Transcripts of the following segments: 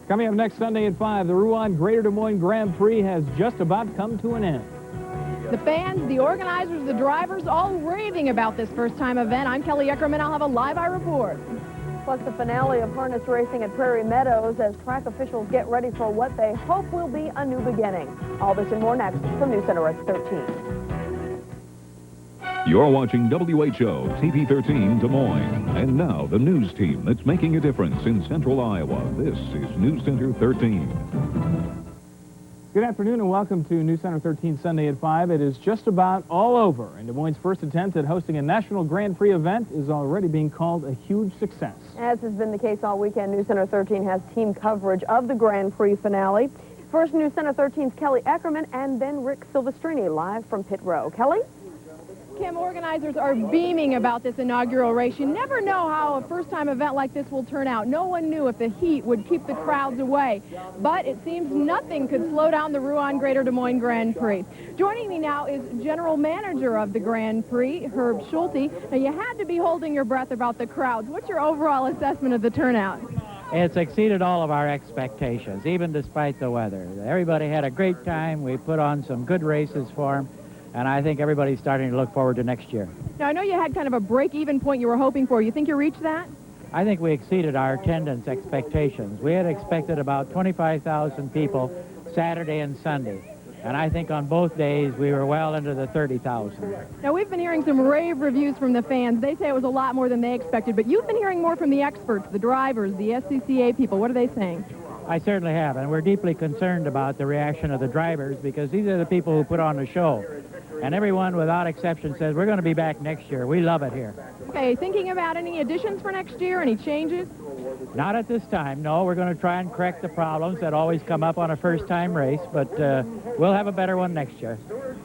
Coming up next Sunday at 5, the Ruan Greater Des Moines Grand Prix has just about come to an end. The fans, the organizers, the drivers, all raving about this first-time event. I'm Kelly Eckerman. I'll have a live-eye report. Plus the finale of harness racing at Prairie Meadows as track officials get ready for what they hope will be a new beginning. All this and more next from Newscenter at 13. You're watching WHO TV 13 Des Moines. And now the news team that's making a difference in central Iowa. This is Newscenter 13. Good afternoon and welcome to Newscenter 13 Sunday at 5. It is just about all over, and Des Moines' first attempt at hosting a national Grand Prix event is already being called a huge success. As has been the case all weekend, Newscenter 13 has team coverage of the Grand Prix finale. First, Newscenter 13's Kelly Eckerman and then Rick Silvestrini live from pit row. Kelly? Kim, organizers are beaming about this inaugural race. You never know how a first-time event like this will turn out. No one knew if the heat would keep the crowds away. But it seems nothing could slow down the Ruan Greater Des Moines Grand Prix. Joining me now is General Manager of the Grand Prix, Herb Schulte. Now, you had to be holding your breath about the crowds. What's your overall assessment of the turnout? It's exceeded all of our expectations, even despite the weather. Everybody had a great time. We put on some good races for them. And I think everybody's starting to look forward to next year. Now, I know you had kind of a break-even point you were hoping for. You think you reached that? I think we exceeded our attendance expectations. We had expected about 25,000 people Saturday and Sunday. And I think on both days we were well into the 30,000. Now, we've been hearing some rave reviews from the fans. They say it was a lot more than they expected. But you've been hearing more from the experts, the drivers, the SCCA people. What are they saying? I certainly have. And we're deeply concerned about the reaction of the drivers because these are the people who put on the show. And everyone, without exception, says, we're going to be back next year. We love it here. Okay, thinking about any additions for next year, any changes? Not at this time, no. We're going to try and correct the problems that always come up on a first-time race, but we'll have a better one next year.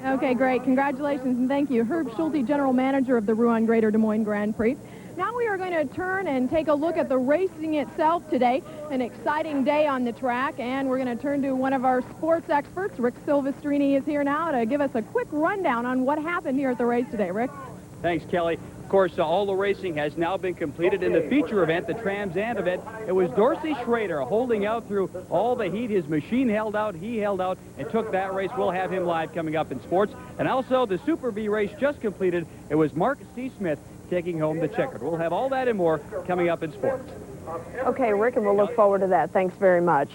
Okay, great. Congratulations, and thank you. Herb Schulte, General Manager of the Ruan Greater Des Moines Grand Prix. Now we are going to turn and take a look at the racing itself today. An exciting day on the track, and we're going to turn to one of our sports experts. Rick Silvestrini is here now to give us a quick rundown on what happened here at the race today. Rick? Thanks, Kelly. Of course, all the racing has now been completed. In the feature event, the Trans Am event, it was Dorsey Schrader holding out through all the heat. His machine held out, he held out, and took that race. We'll have him live coming up in sports. And also, the Super B race just completed. It was Mark C. Smith taking home the checkered. We'll have all that and more coming up in sports. Okay, Rick, and we'll look forward to that. Thanks very much.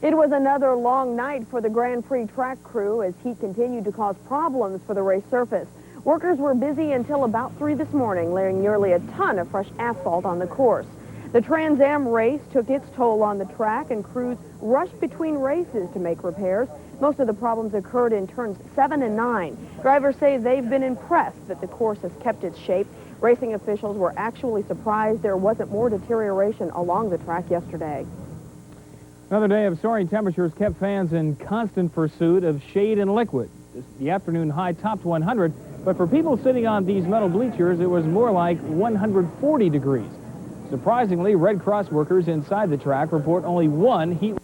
It was another long night for the Grand Prix track crew as heat continued to cause problems for the race surface. Workers were busy until about 3 this morning, laying nearly a ton of fresh asphalt on the course. The Trans Am race took its toll on the track, and crews rushed between races to make repairs. Most of the problems occurred in turns 7 and 9. Drivers say they've been impressed that the course has kept its shape. Racing officials were actually surprised there wasn't more deterioration along the track yesterday. Another day of soaring temperatures kept fans in constant pursuit of shade and liquid. The afternoon high topped 100, but for people sitting on these metal bleachers, it was more like 140 degrees. Surprisingly, Red Cross workers inside the track report only one heat